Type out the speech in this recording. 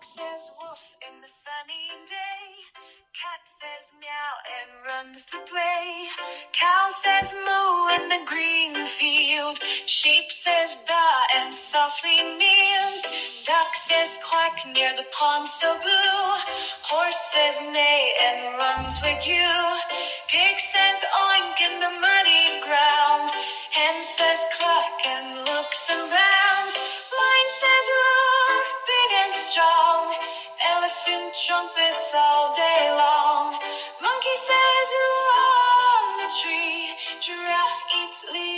Dog says woof in the sunny day. Cat says meow and runs to play. Cow says moo in the green field. Sheep says baa and softly kneels. Duck says quack near the pond so blue. Horse says neigh and runs with you. Pig says oink in the muddy ground. Hen says cluck and looks around. Lion says roar, big and strong. Elephant trumpets all day long. Monkey says ooh on the tree. Giraffe eats leaves.